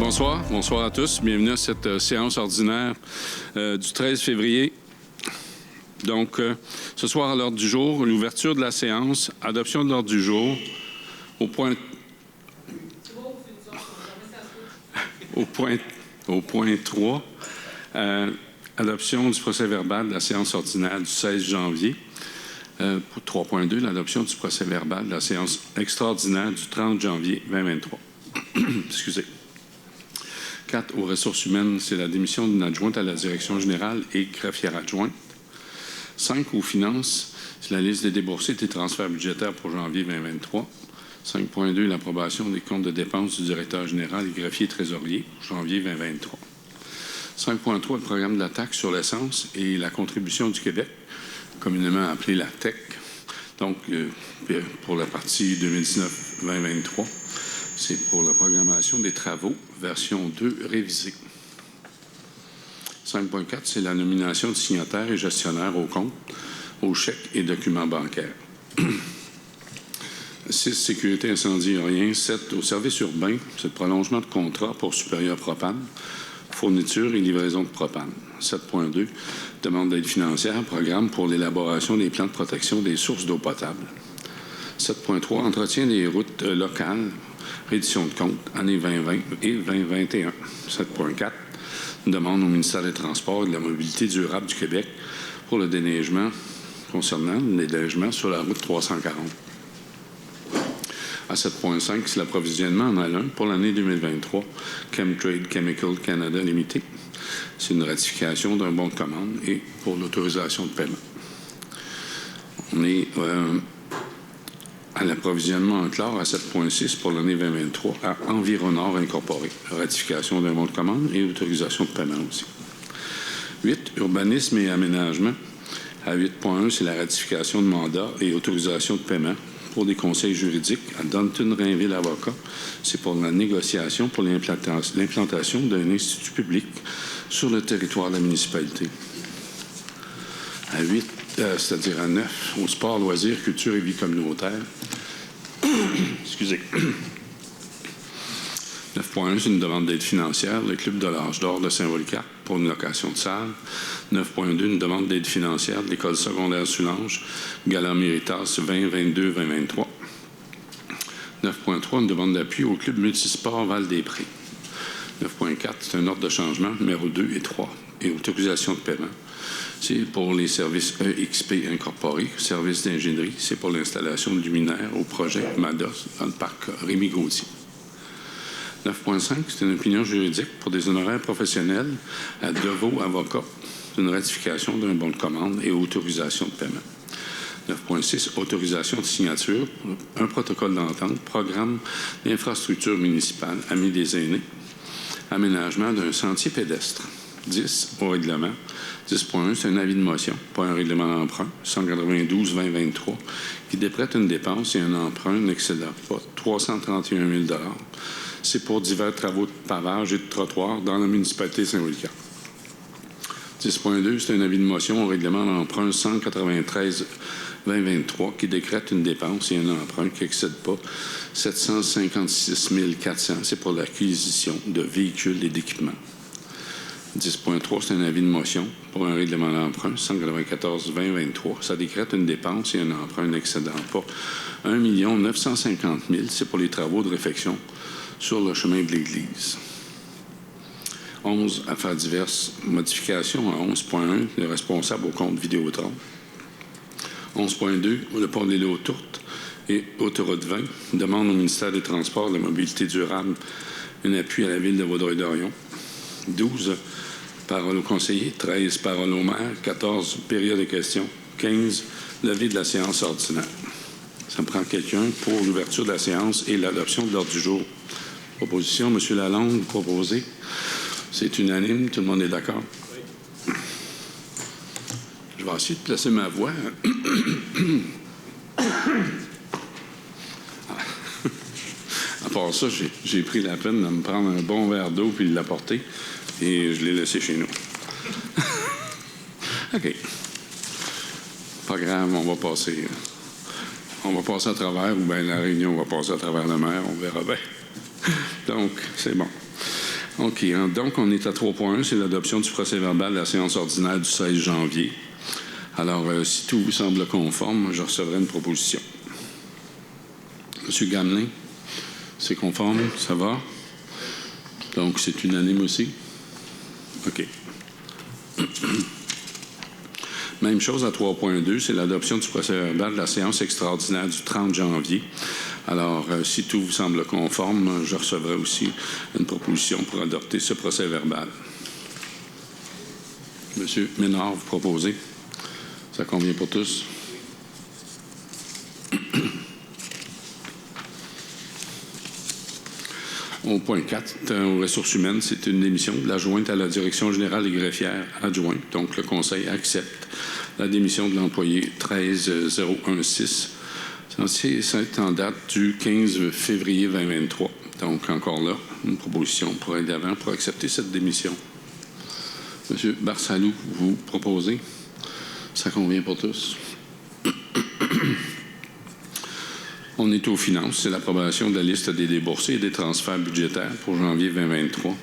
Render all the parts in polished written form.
Bonsoir. Bonsoir à tous. Bienvenue à cette séance ordinaire du 13 février. Donc, ce soir, à l'ordre du jour, l'ouverture de la séance, adoption de l'ordre du jour, au point 3, adoption du procès-verbal de la séance ordinaire du 16 janvier. 3.2, l'adoption du procès-verbal de la séance extraordinaire du 30 janvier 2023. Excusez. 4, aux ressources humaines, c'est la démission d'une adjointe à la direction générale et greffière adjointe. 5, aux finances, c'est la liste des déboursés et des transferts budgétaires pour janvier 2023. 5.2, l'approbation des comptes de dépenses du directeur général et greffier trésorier pour janvier 2023. 5.3, le programme de la taxe sur l'essence et la contribution du Québec, communément appelée la TEC. Donc, pour la partie 2019-2023, c'est pour la programmation des travaux, version 2 révisée. 5.4, c'est la nomination de signataires et gestionnaires aux comptes, aux chèques et documents bancaires. 6, sécurité incendie et rien. 7, au service urbain, c'est le prolongement de contrat pour Supérieur Propane, fourniture et livraison de propane. 7.2, demande d'aide financière, programme pour l'élaboration des plans de protection des sources d'eau potable. 7.3, entretien des routes locales, reddition de compte, année 2020 et 2021. 7.4, demande au ministère des Transports et de la Mobilité durable du Québec pour le déneigement, concernant le déneigement sur la route 340. À 7.5, c'est l'approvisionnement en A1 pour l'année 2023, Chemtrade Chemical Canada Limited. C'est une ratification d'un bon de commande et pour l'autorisation de paiement. On est à l'approvisionnement en chlore à 7.6 pour l'année 2023 à Environor Incorporé. Ratification d'un bon de commande et autorisation de paiement aussi. 8, urbanisme et aménagement. À 8.1, c'est la ratification de mandat et autorisation de paiement pour des conseils juridiques à Dunton-Rainville Avocat. C'est pour la négociation pour l'implantation d'un institut public sur le territoire de la municipalité. À 8, c'est-à-dire à 9, au sport, loisirs, culture et vie communautaire. Excusez. 9.1, c'est une demande d'aide financière, le Club de l'Âge d'Or de Saint-Polycarpe pour une location de salle. 9.2, une demande d'aide financière de l'École secondaire Soulanges, Gala Méritas 2022-2023. 9.3, une demande d'appui au Club multisport Val-des-Prés. 9.4, c'est un ordre de changement numéro 2 et 3 et autorisation de paiement. C'est pour les services EXP incorporés, services d'ingénierie. C'est pour l'installation de luminaires au projet MADOS dans le parc Rémy-Gauthier. 9.5, c'est une opinion juridique pour des honoraires professionnels à Deveau Avocat, une ratification d'un bon de commande et autorisation de paiement. 9.6, autorisation de signature, un protocole d'entente, programme d'infrastructure municipale, Amis des aînés, aménagement d'un sentier pédestre. 10, au règlement. 10.1, c'est un avis de motion, pas un règlement d'emprunt, 192-2023, qui déprête une dépense et un emprunt n'excédant pas 331 000 $. C'est pour divers travaux de pavage et de trottoir dans la municipalité de Saint-Polycarpe. 10.2, c'est un avis de motion au règlement d'emprunt 193-2023 qui décrète une dépense et un emprunt qui n'excède pas 756 400. C'est pour l'acquisition de véhicules et d'équipements. 10.3, c'est un avis de motion pour un règlement d'emprunt 194-2023. Ça décrète une dépense et un emprunt n'excédant pas 1 950 000. C'est pour les travaux de réfection sur le chemin de l'Église. 11, affaires diverses, modification à 11.1, le responsable au compte Vidéotron. 11.2, le pont des Lots Tourtes et Autoroute 20, demande au ministère des Transports et de la Mobilité durable un appui à la ville de Vaudreuil-Dorion. 12, parole au conseiller. 13, parole au maire. 14, période de questions. 15, levée de la séance ordinaire. Ça me prend quelqu'un pour l'ouverture de la séance et l'adoption de l'ordre du jour. Proposition, M. Lalonde, vous proposez. C'est unanime, tout le monde est d'accord? Oui. Je vais essayer de placer ma voix. À part ça, j'ai pris la peine de me prendre un bon verre d'eau puis de l'apporter et je l'ai laissé chez nous. OK. Pas grave, on va passer à travers, ou bien la réunion va passer à travers la mer, on verra bien. Donc, c'est bon. OK. Donc, on est à 3.1, c'est l'adoption du procès-verbal de la séance ordinaire du 16 janvier. Alors, si tout vous semble conforme, je recevrai une proposition. M. Gamelin, c'est conforme? Ça va? Donc, c'est unanime aussi? OK. Même chose à 3.2, c'est l'adoption du procès-verbal de la séance extraordinaire du 30 janvier. Alors, si tout vous semble conforme, je recevrai aussi une proposition pour adopter ce procès-verbal. Monsieur Ménard, vous proposez? Ça convient pour tous? Au point 4, aux ressources humaines, c'est une démission de l'adjointe à la direction générale des greffières adjointe. Donc, le Conseil accepte la démission de l'employé 13016. C'est en date du 15 février 2023. Donc, encore là, une proposition pour aller d'avant pour accepter cette démission. Monsieur Barsalou, vous proposez? Ça convient pour tous? On est aux finances. C'est l'approbation de la liste des déboursés et des transferts budgétaires pour janvier 2023.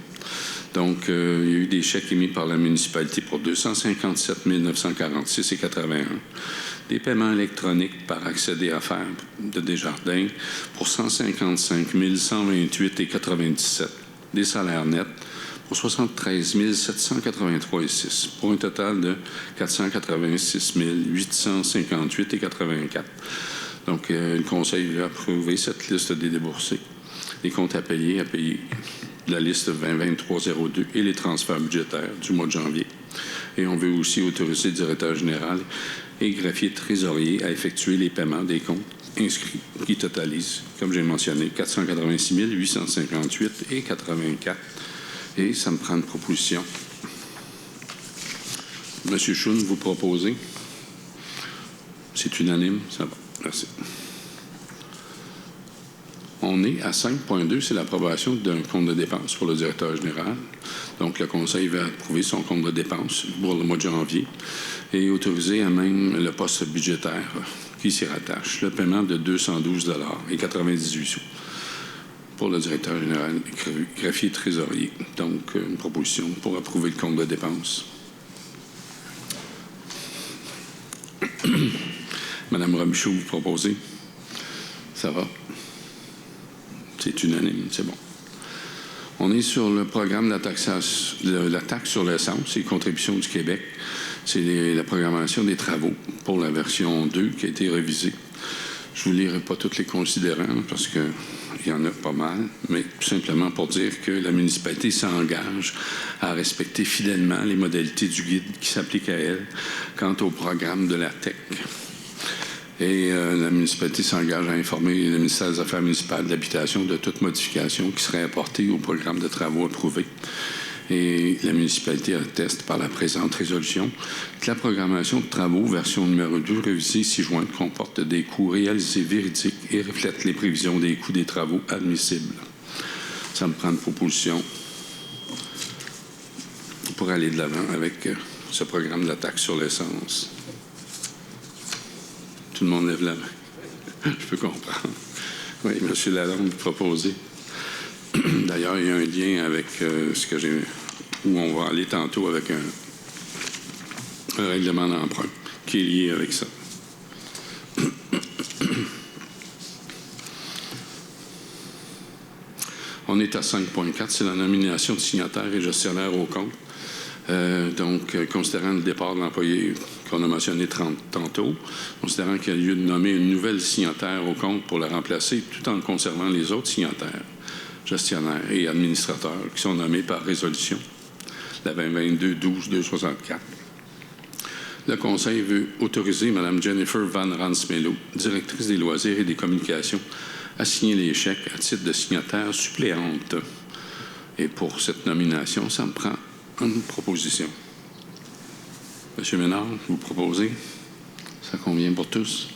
Donc, il y a eu des chèques émis par la municipalité pour 257 946,81. Des paiements électroniques par accès des affaires de Desjardins pour 155 128,97. Des salaires nets pour 73 783,6 pour un total de 486 858,84. Donc, le Conseil a approuvé cette liste des déboursés, les comptes à payer la liste 2023-02 et les transferts budgétaires du mois de janvier. Et on veut aussi autoriser le directeur général et greffier trésorier à effectuer les paiements des comptes inscrits qui totalisent, comme j'ai mentionné, 486 858,84. Et ça me prend une proposition. Monsieur Choun, vous proposez? C'est unanime? Ça va. Merci. On est à 5.2, c'est l'approbation d'un compte de dépenses pour le directeur général. Donc, le Conseil va approuver son compte de dépenses pour le mois de janvier et autoriser à même le poste budgétaire qui s'y rattache, le paiement de 212,98 $ pour le directeur général greffier trésorier. Donc, une proposition pour approuver le compte de dépenses. Madame Romichaud, vous proposez? Ça va? C'est unanime, c'est bon. On est sur le programme de la taxe sur l'essence et contributions du Québec. C'est la programmation des travaux pour la version 2 qui a été révisée. Je ne vous lirai pas tous les considérants parce qu'il y en a pas mal, mais tout simplement pour dire que la municipalité s'engage à respecter fidèlement les modalités du guide qui s'appliquent à elle quant au programme de la TEC. Et la municipalité s'engage à informer le ministère des Affaires municipales de l'Habitation de toute modification qui serait apportée au programme de travaux approuvé. Et la municipalité atteste par la présente résolution que la programmation de travaux, version numéro 2, révisée 6 juin, comporte des coûts réalisés véridiques et reflète les prévisions des coûts des travaux admissibles. Ça me prend une proposition pour aller de l'avant avec ce programme de la taxe sur l'essence. Tout le monde lève la main. Je peux comprendre. Oui, M. Lalonde, vous proposez. D'ailleurs, il y a un lien avec ce que j'ai... où on va aller tantôt avec un règlement d'emprunt qui est lié avec ça. On est à 5.4, c'est la nomination de signataires et gestionnaires au compte. Donc, considérant le départ de l'employé qu'on a mentionné tantôt, considérant qu'il y a lieu de nommer une nouvelle signataire au compte pour la remplacer, tout en conservant les autres signataires, gestionnaires et administrateurs qui sont nommés par résolution, la 2022-12-264. Le Conseil veut autoriser Mme Jennifer Van Ransmelo, directrice des loisirs et des communications, à signer les chèques à titre de signataire suppléante. Et pour cette nomination, ça me prend une proposition. Monsieur Ménard, vous proposez? Ça convient pour tous?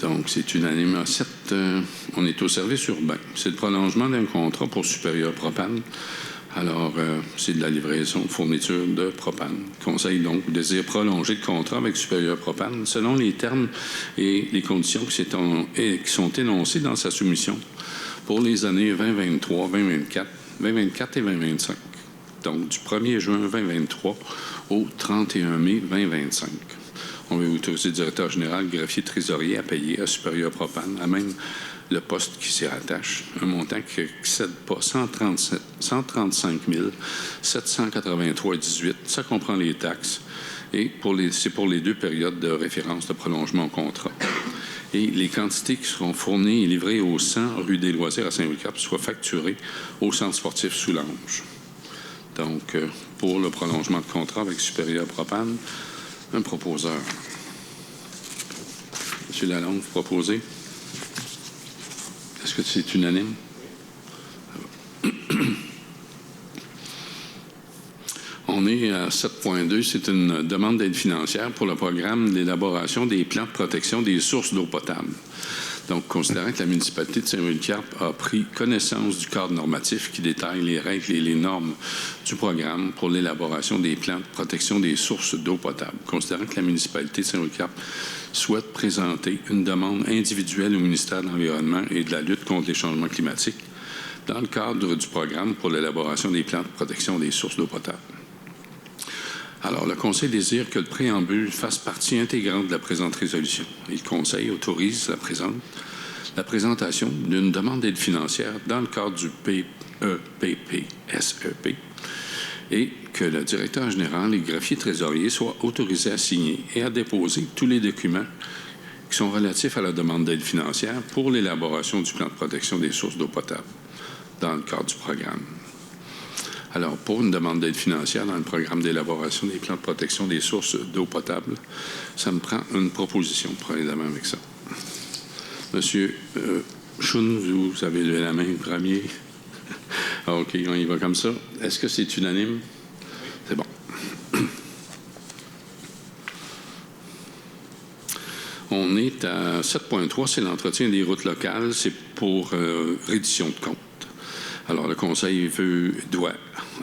Donc, c'est unanime. À 7, on est au service urbain. C'est le prolongement d'un contrat pour Supérieur Propane. Alors, c'est de la livraison, fourniture de propane. Le Conseil, donc, désire prolonger le contrat avec Supérieur Propane selon les termes et les conditions qui sont énoncées dans sa soumission pour les années 2023, 2024, 2024 et 2025. Donc, du 1er juin 2023 au 31 mai 2025. On veut autoriser le directeur général, greffier trésorier à payer à Supérieur Propane, à même le poste qui s'y rattache, un montant qui n'excède pas 135 783,18. Ça comprend les taxes et c'est pour les 2 périodes de référence de prolongement au contrat. Et les quantités qui seront fournies et livrées au 100 rue des Loisirs à Saint-Louis-Cap soient facturées au centre sportif Soulanges. Donc, pour le prolongement de contrat avec Supérieur Propane, un proposeur. Monsieur Lalonde, vous proposez? Est-ce que c'est unanime? On est à 7.2. C'est une demande d'aide financière pour le programme d'élaboration des plans de protection des sources d'eau potable. Donc, considérant que la municipalité de Saint-Louis-le-Cap a pris connaissance du cadre normatif qui détaille les règles et les normes du programme pour l'élaboration des plans de protection des sources d'eau potable, considérant que la municipalité de Saint-Louis-le-Cap souhaite présenter une demande individuelle au ministère de l'Environnement et de la lutte contre les changements climatiques dans le cadre du programme pour l'élaboration des plans de protection des sources d'eau potable. Alors, le Conseil désire que le préambule fasse partie intégrante de la présente résolution. Et le Conseil autorise la présentation d'une demande d'aide financière dans le cadre du PEPP-SEP et que le directeur général et greffier trésorier soient autorisés à signer et à déposer tous les documents qui sont relatifs à la demande d'aide financière pour l'élaboration du plan de protection des sources d'eau potable dans le cadre du programme. Alors, pour une demande d'aide financière dans le programme d'élaboration des plans de protection des sources d'eau potable, ça me prend une proposition pour aller de l'avant avec ça. Monsieur Choun, vous avez levé la main premier. OK, on y va comme ça. Est-ce que c'est unanime? C'est bon. On est à 7.3, c'est l'entretien des routes locales. C'est pour reddition de compte. Alors, le Conseil doit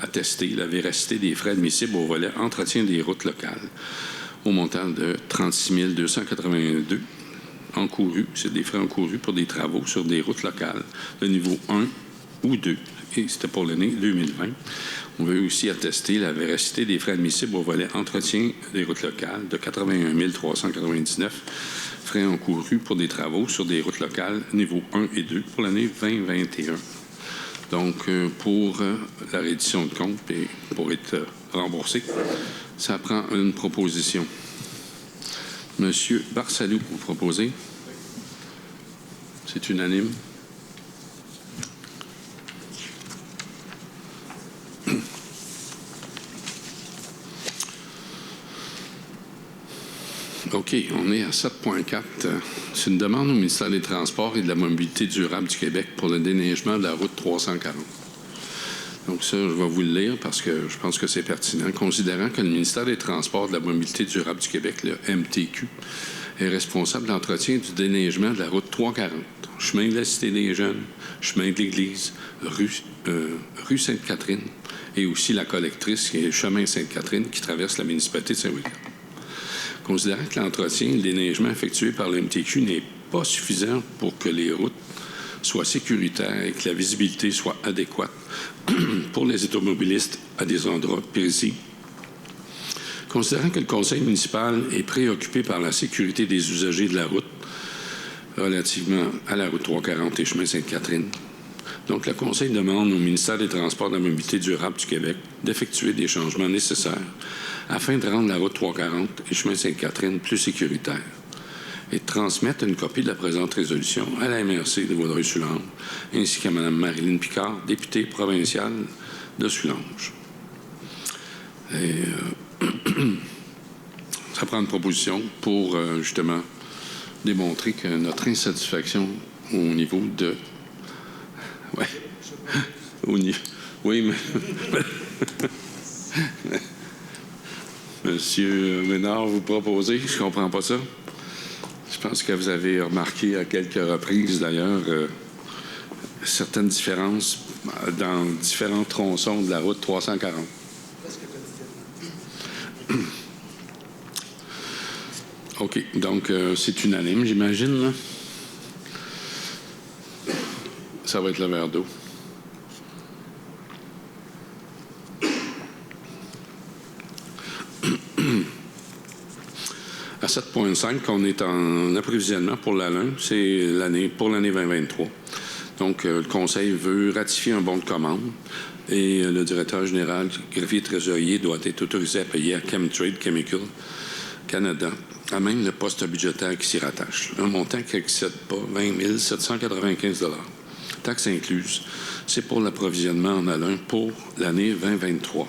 attester la véracité des frais admissibles au volet entretien des routes locales au montant de 36 282 encourus. C'est des frais encourus pour des travaux sur des routes locales de niveau 1 ou 2. Et c'était pour l'année 2020. On veut aussi attester la véracité des frais admissibles au volet entretien des routes locales de 81 399 frais encourus pour des travaux sur des routes locales niveau 1 et 2 pour l'année 2021. Donc, pour la reddition de compte et pour être remboursé, ça prend une proposition. Monsieur Barsalou, vous proposez? C'est unanime. OK, on est à 7.4. C'est une demande au ministère des Transports et de la Mobilité durable du Québec pour le déneigement de la route 340. Donc ça, je vais vous le lire parce que je pense que c'est pertinent. Considérant que le ministère des Transports et de la Mobilité durable du Québec, le MTQ, est responsable de l'entretien du déneigement de la route 340, chemin de la Cité des Jeunes, chemin de l'Église, rue Sainte-Catherine et aussi la collectrice qui est le chemin Sainte-Catherine qui traverse la municipalité de Saint-Louis. Considérant que l'entretien et le déneigement effectué par le MTQ n'est pas suffisant pour que les routes soient sécuritaires et que la visibilité soit adéquate pour les automobilistes à des endroits précis. Considérant que le conseil municipal est préoccupé par la sécurité des usagers de la route relativement à la route 340 et chemin Sainte-Catherine, donc le conseil demande au ministère des Transports et de la Mobilité durable du Québec d'effectuer des changements nécessaires afin de rendre la route 340 et chemin Sainte-Catherine plus sécuritaire et de transmettre une copie de la présente résolution à la MRC de Vaudreuil-Soulanges ainsi qu'à Mme Marilyn Picard, députée provinciale de Soulanges. Et ça prend une proposition pour justement démontrer que notre insatisfaction au niveau de... Ouais. Oui, mais... Monsieur Ménard, vous proposez, je ne comprends pas ça. Je pense que vous avez remarqué à quelques reprises, d'ailleurs, certaines différences dans différents tronçons de la route 340. OK, donc c'est unanime, j'imagine. Là. Ça va être le verre d'eau. À 7,5, on est en approvisionnement pour l'ALUN, c'est pour l'année 2023. Donc, le Conseil veut ratifier un bon de commande et le directeur général, greffier trésorier, doit être autorisé à payer à Chemtrade Chemical Canada, à même le poste budgétaire qui s'y rattache. Un montant qui n'excède pas 20 795 $. Taxes incluses, c'est pour l'approvisionnement en ALUN pour l'année 2023.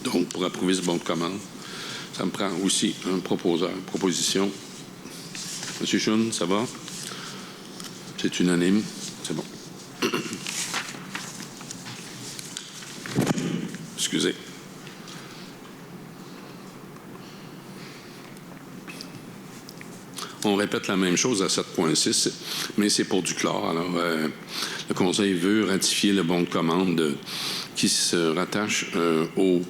Donc, pour approuver ce bon de commande, ça me prend aussi un proposition. Monsieur Chun, ça va? C'est unanime. C'est bon. Excusez. On répète la même chose à 7,6, mais c'est pour du chlore. Alors, le Conseil veut ratifier le bon de commande qui se rattache au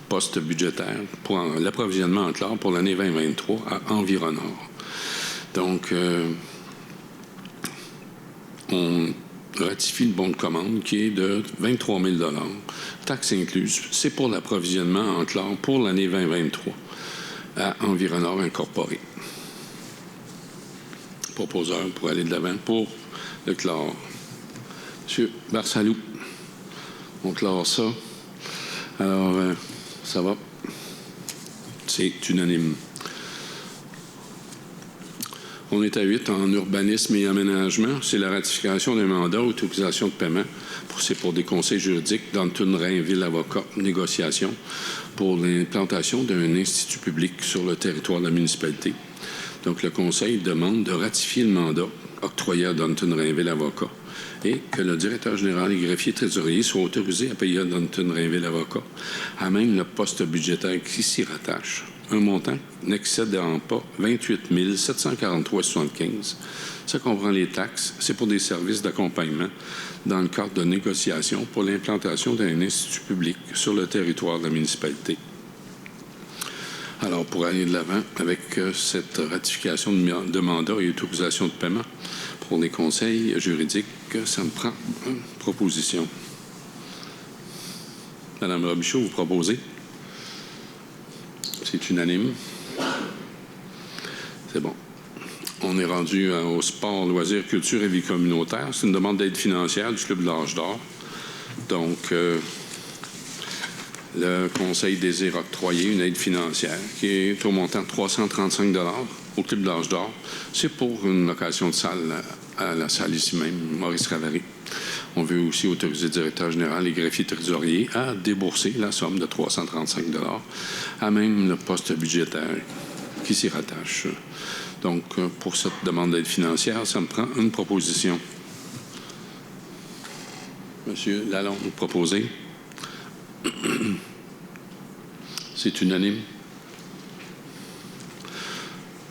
poste budgétaire pour l'approvisionnement en chlore pour l'année 2023 à Environor. Donc, on ratifie le bon de commande qui est de 23 000 $, taxes incluses. C'est pour l'approvisionnement en chlore pour l'année 2023 à Environor Incorporé. Proposeur pour aller de l'avant pour le chlore. Monsieur Barsalou, on chlore ça. Alors, ça va. C'est unanime. On est à 8 en urbanisme et aménagement. C'est la ratification d'un mandat ou autorisation de paiement. C'est pour des conseils juridiques d'Antoun-Rainville Avocat, négociation pour l'implantation d'un institut public sur le territoire de la municipalité. Donc, le Conseil demande de ratifier le mandat octroyé à Danton-Rainville Avocat et que le directeur général et greffier trésorier soient autorisés à payer à Danton-Rainville Avocat à même le poste budgétaire qui s'y rattache. Un montant n'excédant pas 28 743,75 $. Ça comprend les taxes. C'est pour des services d'accompagnement dans le cadre de négociations pour l'implantation d'un institut public sur le territoire de la municipalité. Alors, pour aller de l'avant avec cette ratification de mandat et autorisation de paiement pour les conseils juridiques, ça me prend une proposition. Madame Robichaud, vous proposez? C'est unanime. C'est bon. On est rendu au sport, loisirs, culture et vie communautaire. C'est une demande d'aide financière du Club de l'Âge d'Or. Donc, le Conseil désire octroyer une aide financière qui est au montant de 335 $ au Club de l'Âge d'Or. C'est pour une location de salle à la salle ici même, Maurice Ravary. On veut aussi autoriser le directeur général et greffier trésorier à débourser la somme de 335 $ à même le poste budgétaire qui s'y rattache. Donc, pour cette demande d'aide financière, ça me prend une proposition. Monsieur Lalonde, vous proposez? C'est unanime.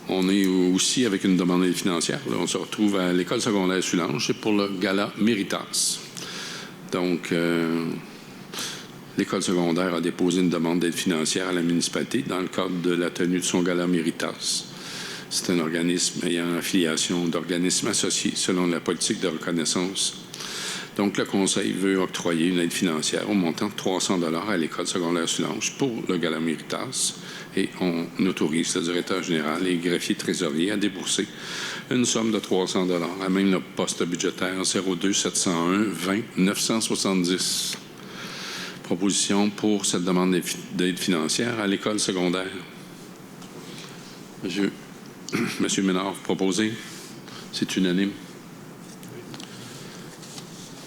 On est aussi avec une demande d'aide financière. Là, on se retrouve à l'école secondaire Sulange. C'est pour le gala Méritas. Donc, l'école secondaire a déposé une demande d'aide financière à la municipalité dans le cadre de la tenue de son gala Méritas. C'est un organisme ayant affiliation d'organismes associés selon la politique de reconnaissance. Donc, le Conseil veut octroyer une aide financière au montant de 300 $ à l'école secondaire Sulange pour le gala Méritas. Et on autorise le directeur général et le greffier trésorier à débourser une somme de 300 $ à même le poste budgétaire 02 701 20 970. Proposition pour cette demande d'aide financière à l'école secondaire. Monsieur Ménard, vous proposez? C'est unanime.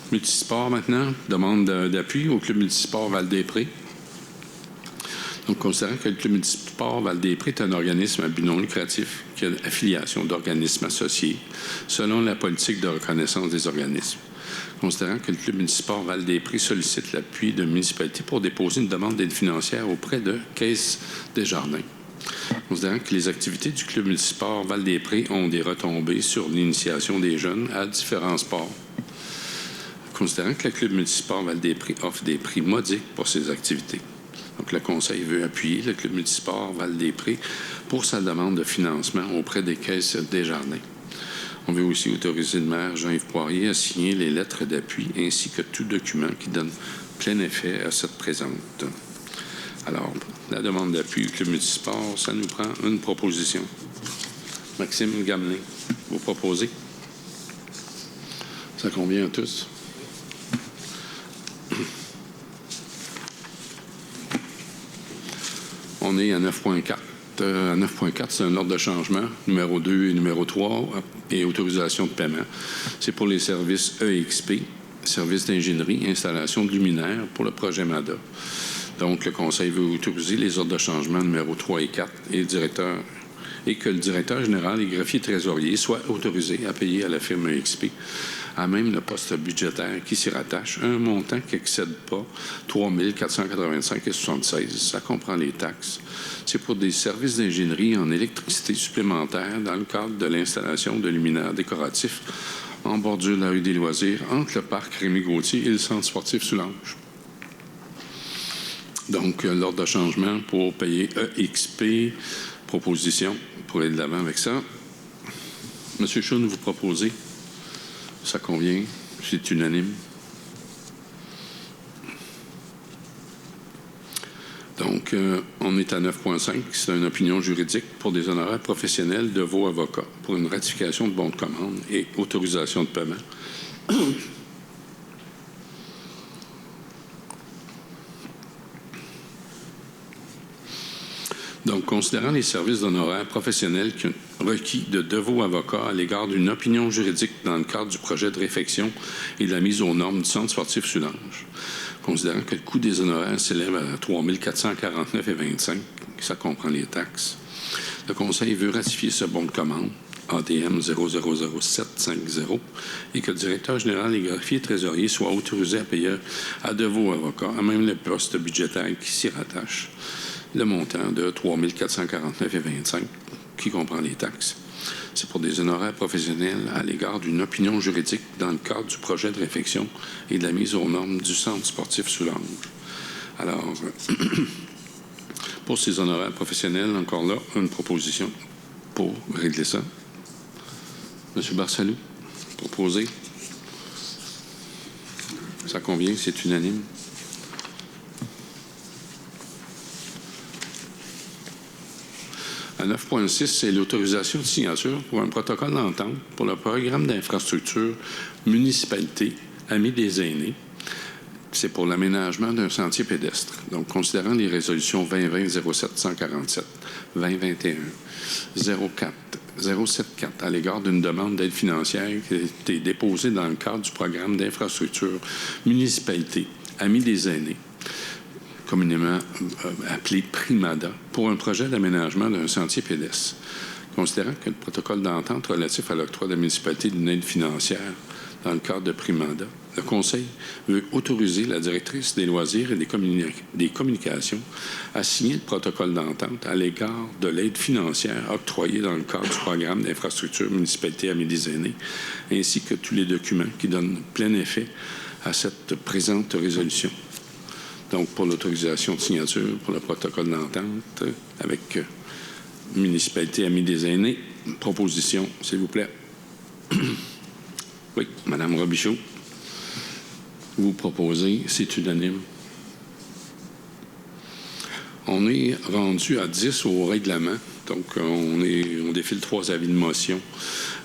Multisport maintenant, demande d'appui au Club Multisport Val-des-Prés. Donc, considérant que le Club Multisport Val-des-Prés est un organisme à but non lucratif qui a l'affiliation d'organismes associés selon la politique de reconnaissance des organismes. Considérant que le Club Multisport Val-des-Prés sollicite l'appui de municipalité pour déposer une demande d'aide financière auprès de Caisse Desjardins. Considérant que les activités du Club Multisport Val-des-Prés ont des retombées sur l'initiation des jeunes à différents sports. Considérant que le Club Multisport Val-des-Prés offre des prix modiques pour ses activités. Donc, le Conseil veut appuyer le Club Multisport Val-des-Prés pour sa demande de financement auprès des caisses Desjardins. On veut aussi autoriser le maire Jean-Yves Poirier à signer les lettres d'appui ainsi que tout document qui donne plein effet à cette présente. Alors, la demande d'appui du Club Multisport, ça nous prend une proposition. Maxime Gamelin, vous proposez? Ça convient à tous? On est à 9.4. À 9.4, c'est un ordre de changement, numéro 2 et numéro 3, et autorisation de paiement. C'est pour les services EXP, services d'ingénierie, installation de luminaires pour le projet MADA. Donc, le Conseil veut autoriser les ordres de changement numéro 3 et 4 et que le directeur général et greffier trésorier soient autorisés à payer à la firme EXP à même le poste budgétaire qui s'y rattache, un montant qui n'excède pas 3 485,76 $. Ça comprend les taxes. C'est pour des services d'ingénierie en électricité supplémentaire dans le cadre de l'installation de luminaires décoratifs en bordure de la rue des Loisirs, entre le parc Rémy-Gauthier et le centre sportif Soulanges. Donc, l'ordre de changement pour payer EXP, proposition pour aller de l'avant avec ça. Monsieur Choun, vous proposez? Ça convient? C'est unanime? Donc, on est à 9.5. C'est une opinion juridique pour des honoraires professionnels de vos avocats pour une ratification de bon de commande et autorisation de paiement. Donc, considérant les services d'honoraires professionnels requis de vos avocats à l'égard d'une opinion juridique dans le cadre du projet de réfection et de la mise aux normes du centre sportif Soulanges, considérant que le coût des honoraires s'élève à 3 449,25 $, ça comprend les taxes, le Conseil veut ratifier ce bon de commande, ADM 000750, et que le directeur général et greffier trésorier soient autorisés à payer à de vos avocats, à même le poste budgétaire qui s'y rattache, le montant de 3 449,25 $, qui comprend les taxes. C'est pour des honoraires professionnels à l'égard d'une opinion juridique dans le cadre du projet de réfection et de la mise aux normes du centre sportif Soulanges. Alors, pour ces honoraires professionnels, encore là, une proposition pour régler ça. Monsieur Barsalou, proposé. Ça convient, c'est unanime. À 9.6, c'est l'autorisation de signature pour un protocole d'entente pour le programme d'infrastructure municipalité Amis des aînés. C'est pour l'aménagement d'un sentier pédestre. Donc, considérant les résolutions 2020-07-147, 2021-04-074 à l'égard d'une demande d'aide financière qui a été déposée dans le cadre du programme d'infrastructure municipalité Amis des aînés, communément appelé PRIMADA, pour un projet d'aménagement d'un sentier pédestre. Considérant que le protocole d'entente relatif à l'octroi de la municipalité d'une aide financière dans le cadre de PRIMADA, le Conseil veut autoriser la directrice des loisirs et des communications à signer le protocole d'entente à l'égard de l'aide financière octroyée dans le cadre du programme d'infrastructure municipalité Amis des aînés, ainsi que tous les documents qui donnent plein effet à cette présente résolution. Donc, pour l'autorisation de signature pour le protocole d'entente avec Municipalité Amis des aînés, proposition, s'il vous plaît. Oui, Mme Robichaud, vous proposez, c'est unanime. On est rendu à 10 au règlement, donc on défile 3 avis de motion.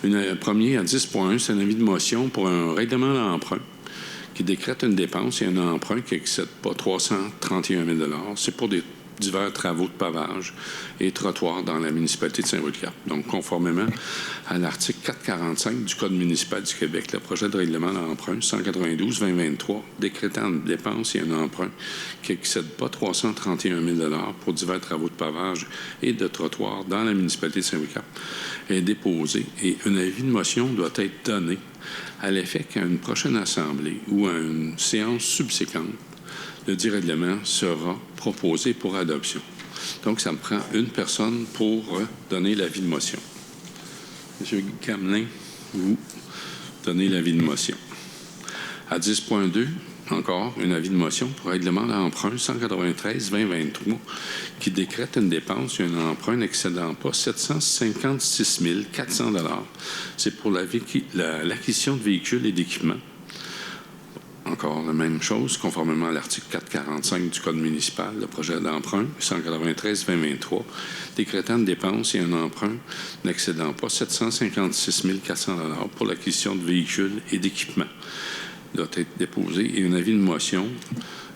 Un premier à 10.1, c'est un avis de motion pour un règlement d'emprunt qui décrète une dépense et un emprunt qui n'excède pas 331 000 $. C'est pour des divers travaux de pavage et trottoirs dans la municipalité de Saint-Polycarpe. Donc, conformément à l'article 445 du Code municipal du Québec, le projet de règlement d'emprunt 192-2023 décrétant une dépense et un emprunt qui n'excède pas 331 000 $ pour divers travaux de pavage et de trottoirs dans la municipalité de Saint-Polycarpe est déposé et un avis de motion doit être donné à l'effet qu'à une prochaine assemblée ou à une séance subséquente, le dit règlement sera proposé pour adoption. Donc, ça me prend une personne pour donner l'avis de motion. M. Gamelin, vous donnez l'avis de motion. À 10.2, encore un avis de motion pour règlement d'emprunt 193-2023 qui décrète une dépense et un emprunt n'excédant pas 756 400 $. C'est pour l'acquisition de véhicules et d'équipements. Encore la même chose, conformément à l'article 445 du Code municipal, le projet d'emprunt 193-2023, décrétant une dépense et un emprunt n'excédant pas 756 400 $ pour l'acquisition de véhicules et d'équipements doit être déposé et un avis de motion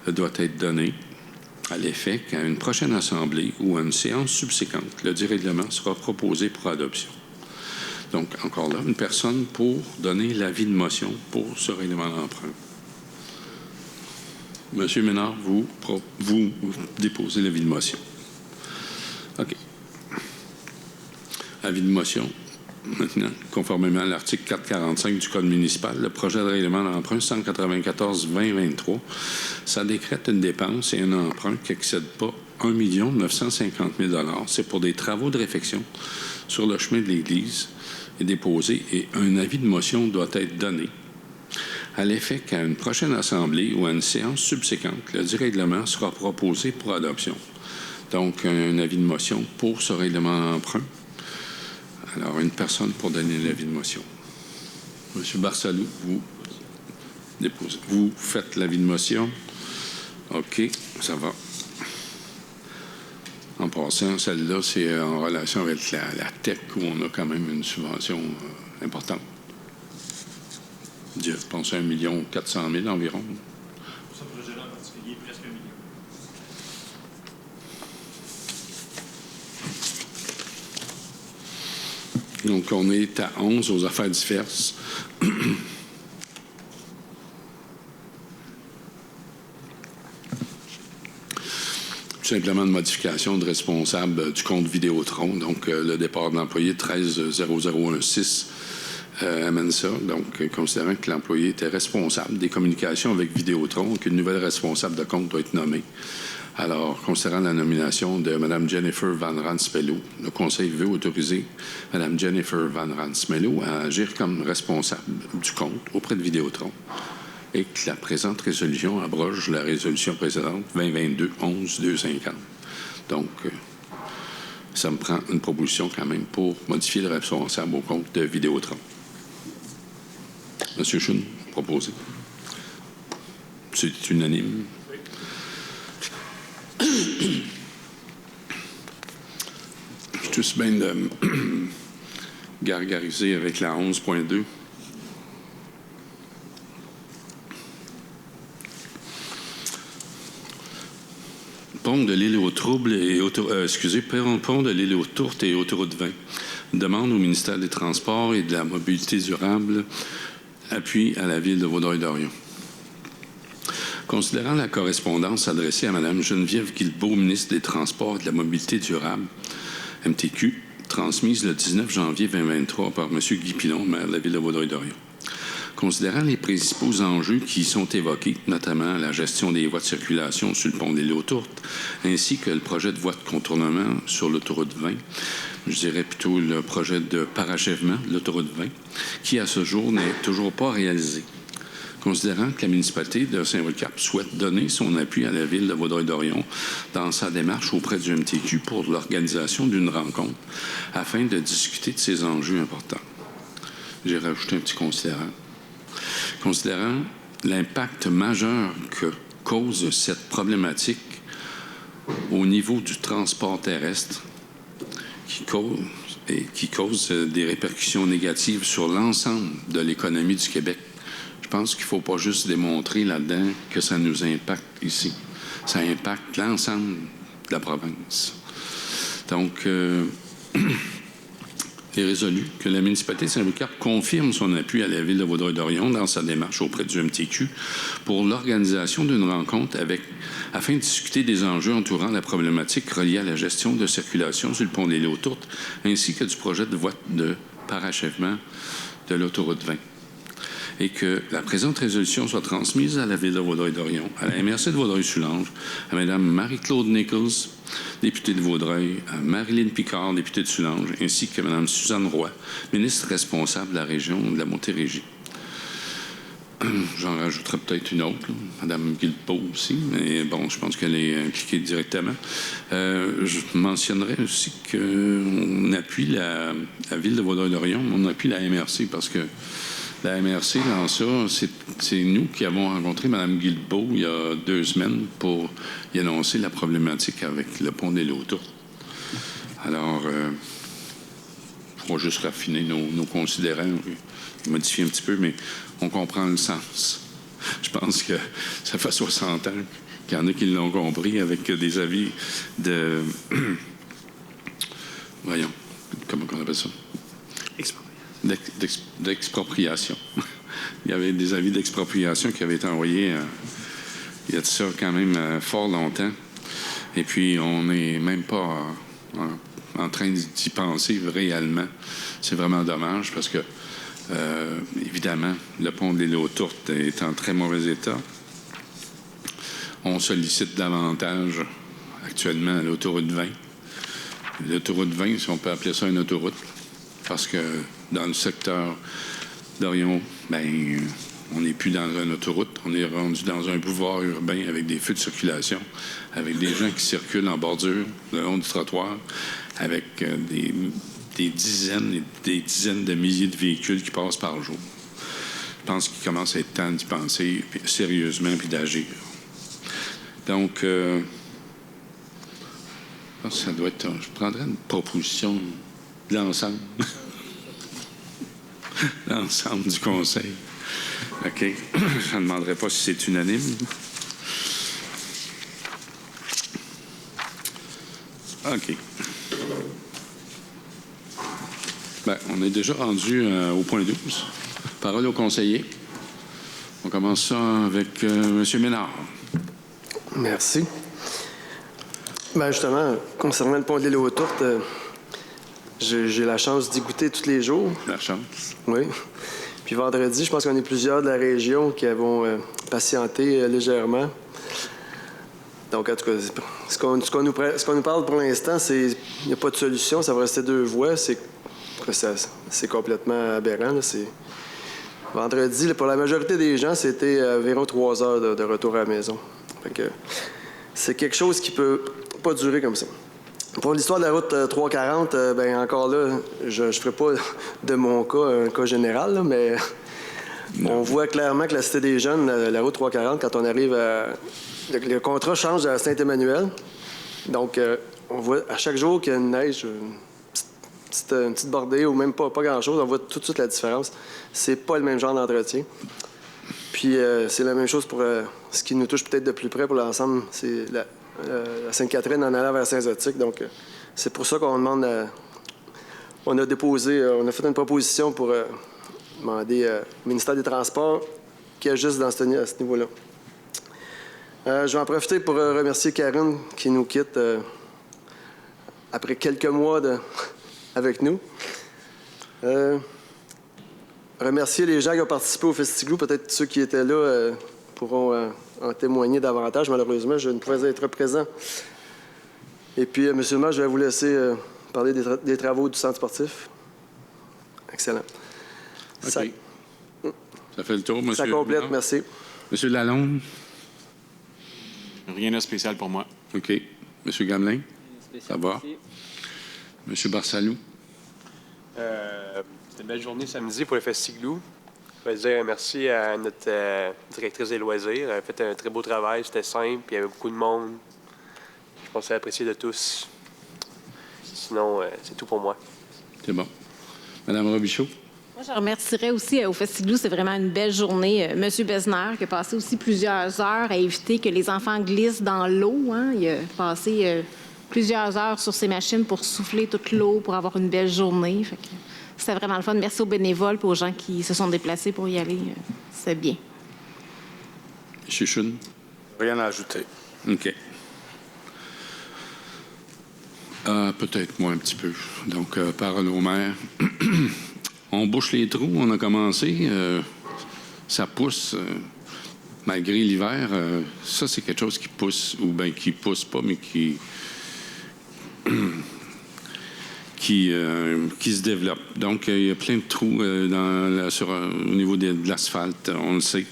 doit être donné à l'effet qu'à une prochaine assemblée ou à une séance subséquente, le dit règlement sera proposé pour adoption. Donc, encore là, une personne pour donner l'avis de motion pour ce règlement d'emprunt. Monsieur Ménard, vous déposez l'avis de motion. OK. Avis de motion. Maintenant, conformément à l'article 445 du Code municipal, le projet de règlement d'emprunt 194-2023, ça décrète une dépense et un emprunt qui n'excède pas 1 950 000 $. C'est pour des travaux de réfection sur le chemin de l'Église est déposé et un avis de motion doit être donné à l'effet qu'à une prochaine assemblée ou à une séance subséquente, le dit règlement sera proposé pour adoption. Donc, un avis de motion pour ce règlement d'emprunt. Alors, une personne pour donner l'avis de motion. Monsieur Barsalou, vous faites l'avis de motion. OK, ça va. En passant, celle-là, c'est en relation avec la TEC où on a quand même une subvention importante. Je pense à 1 400 000 environ. Pour ce projet-là en particulier, presque 1 million. Donc, on est à 11 aux affaires diverses. Tout simplement une modification de responsable du compte Vidéotron. Donc, le départ de l'employé 13-0016 amène ça. Donc, considérant que l'employé était responsable des communications avec Vidéotron, qu'une nouvelle responsable de compte doit être nommée. Alors, considérant la nomination de Mme Jennifer Van Rans-Mello, le Conseil veut autoriser Mme Jennifer Van Rans-Mello à agir comme responsable du compte auprès de Vidéotron et que la présente résolution abroge la résolution précédente 2022-11-250. Donc, ça me prend une proposition quand même pour modifier le responsable au compte de Vidéotron. Monsieur Choun, proposé. C'est unanime. Je suis tous bien de gargariser avec la 11.2. Pont de l'île aux Troubles et pont de l'île aux Tourtes et autoroute 20. Demande au ministère des Transports et de la Mobilité durable appui à la ville de Vaudreuil-Dorion. Considérant la correspondance adressée à Mme Geneviève Guilbeault, ministre des Transports et de la Mobilité durable, MTQ, transmise le 19 janvier 2023 par M. Guy Pilon, maire de la ville de Vaudreuil-Dorion. Considérant les principaux enjeux qui y sont évoqués, notamment la gestion des voies de circulation sur le pont des Îles-aux-Tourtes, ainsi que le projet de voie de contournement sur l'autoroute 20, je dirais plutôt le projet de parachèvement de l'autoroute 20, qui à ce jour n'est toujours pas réalisé. Considérant que la municipalité de Saint-Roch-Cap souhaite donner son appui à la ville de Vaudreuil-Dorion dans sa démarche auprès du MTQ pour l'organisation d'une rencontre afin de discuter de ces enjeux importants. J'ai rajouté un petit considérant. Considérant l'impact majeur que cause cette problématique au niveau du transport terrestre, qui cause des répercussions négatives sur l'ensemble de l'économie du Québec, je pense qu'il ne faut pas juste démontrer là-dedans que ça nous impacte ici. Ça impacte l'ensemble de la province. Donc, il est résolu que la municipalité de Saint-Roch-Cap confirme son appui à la ville de Vaudreuil-Dorion dans sa démarche auprès du MTQ pour l'organisation d'une rencontre afin de discuter des enjeux entourant la problématique reliée à la gestion de circulation sur le pont des Îles-aux-Tourtes ainsi que du projet de voie de parachèvement de l'autoroute 20. Et que la présente résolution soit transmise à la ville de Vaudreuil-Dorion, à la MRC de Vaudreuil-Soulanges, à Mme Marie-Claude Nichols, députée de Vaudreuil, à Marilyn Picard, députée de Soulanges, ainsi que Mme Suzanne Roy, ministre responsable de la région de la Montérégie. J'en rajouterai peut-être une autre, là. Mme Guilbeault aussi, mais bon, je pense qu'elle est impliquée directement. Je mentionnerais aussi qu'on appuie la Ville de Vaudreuil-Dorion, on appuie la MRC parce que la MRC, dans ça, c'est nous qui avons rencontré Mme Guilbeault il y a 2 semaines pour y annoncer la problématique avec le pont des Lots-Tourtes. Alors, il faut juste raffiner nos considérants, modifier un petit peu, mais on comprend le sens. Je pense que ça fait 60 ans qu'il y en a qui l'ont compris avec des avis de... Voyons, comment on appelle ça? D'expropriation. Il y avait des avis d'expropriation qui avaient été envoyés il y a de ça quand même fort longtemps. Et puis, on n'est même pas en train d'y penser réellement. C'est vraiment dommage parce que, évidemment, le pont des Lots-Tourtes est en très mauvais état. On sollicite davantage actuellement l'autoroute 20. L'autoroute 20, si on peut appeler ça une autoroute, parce que dans le secteur d'Orion, ben, on n'est plus dans une autoroute, on est rendu dans un boulevard urbain avec des feux de circulation, avec des gens qui circulent en bordure, le long du trottoir, avec des dizaines et des dizaines de milliers de véhicules qui passent par jour. Je pense qu'il commence à être temps d'y penser sérieusement et d'agir. Donc, je pense que ça doit être... Je prendrais une proposition de l'ensemble. L'ensemble du conseil. OK. Je ne demanderai pas si c'est unanime. OK. Bien, on est déjà rendu au point 12. Parole au conseiller. On commence ça avec M. Ménard. Merci. Bien, justement, concernant le pont des Lots-Tourtes, j'ai la chance d'y goûter tous les jours. La chance. Oui. Puis vendredi, je pense qu'on est plusieurs de la région qui avons patienté légèrement. Donc, en tout cas, ce qu'on nous parle pour l'instant, c'est qu'il n'y a pas de solution, ça va rester 2 voies. C'est complètement aberrant. Là. Vendredi, pour la majorité des gens, c'était environ 3 heures de retour à la maison. Fait que c'est quelque chose qui peut pas durer comme ça. Pour l'histoire de la route 340, ben encore là, je ne ferai pas de mon cas un cas général, là, mais on voit clairement que la Cité des Jeunes, la route 340, quand on arrive à... Le contrat change à Saint-Emmanuel. Donc, on voit à chaque jour qu'il y a une neige, une petite bordée ou même pas grand-chose, on voit tout de suite la différence. C'est pas le même genre d'entretien. Puis, c'est la même chose pour ce qui nous touche peut-être de plus près pour l'ensemble, c'est la Sainte-Catherine en allant vers Saint-Zotique. Donc, c'est pour ça qu'on demande on a fait une proposition pour demander au ministère des Transports qui ajuste à ce niveau-là. Je vais en profiter pour remercier Karine qui nous quitte après quelques mois avec nous. Remercier les gens qui ont participé au Festiglou. Peut-être ceux qui étaient là pourront en témoigner davantage. Malheureusement, je ne pouvais être présent. Et puis, M. le maire, je vais vous laisser parler des travaux du centre sportif. Excellent. OK. Ça fait le tour, M. Ça complète, Ménard. merci. M. Lalonde. Rien de spécial pour moi. OK. M. Gamelin. Ça va. M. Barsalou. C'était une belle journée samedi pour le Festiglou. Je voudrais dire merci à notre directrice des loisirs. Elle a fait un très beau travail, c'était simple, il y avait beaucoup de monde. Je pense que c'est apprécié de tous. Sinon, c'est tout pour moi. C'est bon. Mme Robichaud. Moi, je remercierais aussi au Festiglou, c'est vraiment une belle journée. M. Besner, qui a passé aussi plusieurs heures à éviter que les enfants glissent dans l'eau. Hein. Il a passé plusieurs heures sur ses machines pour souffler toute l'eau, pour avoir une belle journée. Fait que c'était vraiment le fun. Merci aux bénévoles et aux gens qui se sont déplacés pour y aller. C'était bien. M. Chun. Rien à ajouter. OK. Peut-être moi un petit peu. Donc, parole au maire. On bouche les trous, on a commencé. Ça pousse, malgré l'hiver. Ça, c'est quelque chose qui pousse, ou bien qui pousse pas, mais qui qui se développent. Donc, il y a plein de trous au niveau de l'asphalte, on le sait.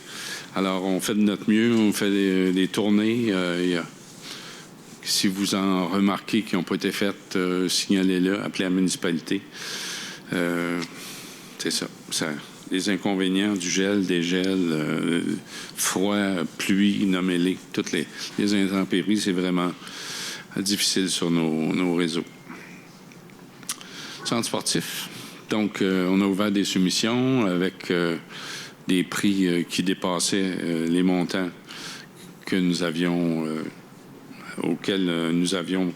Alors, on fait de notre mieux, on fait des tournées. Si vous en remarquez qui n'ont pas été faites, signalez-le, appelez la municipalité. C'est ça. Les inconvénients du gel, des gels, froid, pluie, nommez-les, toutes les intempéries, c'est vraiment difficile sur nos réseaux. Centre sportif. Donc, on a ouvert des soumissions avec des prix qui dépassaient les montants que nous avions, auxquels nous avions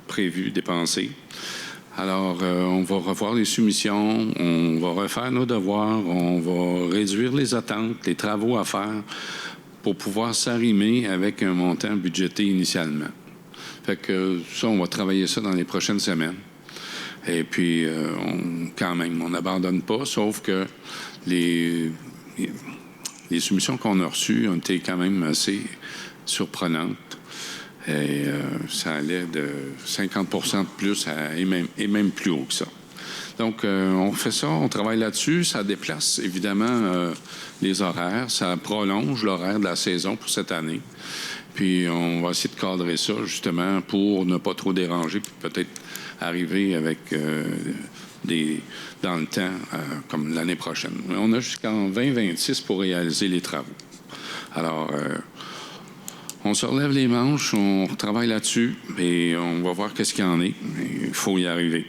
prévu dépenser. Alors, on va revoir les soumissions, on va refaire nos devoirs, on va réduire les attentes, les travaux à faire pour pouvoir s'arrimer avec un montant budgété initialement. Fait que ça, on va travailler ça dans les prochaines semaines. Et puis, quand même, on n'abandonne pas, sauf que les soumissions qu'on a reçues ont été quand même assez surprenantes. Et ça allait de 50 % de plus et même plus haut que ça. Donc, on fait ça, on travaille là-dessus. Ça déplace, évidemment, les horaires. Ça prolonge l'horaire de la saison pour cette année. Puis, on va essayer de cadrer ça, justement, pour ne pas trop déranger, puis peut-être arriver avec dans le temps, comme l'année prochaine. On a jusqu'en 2026 pour réaliser les travaux. Alors, on se relève les manches, on travaille là-dessus et on va voir qu'est-ce qu'il y en est. Il faut y arriver.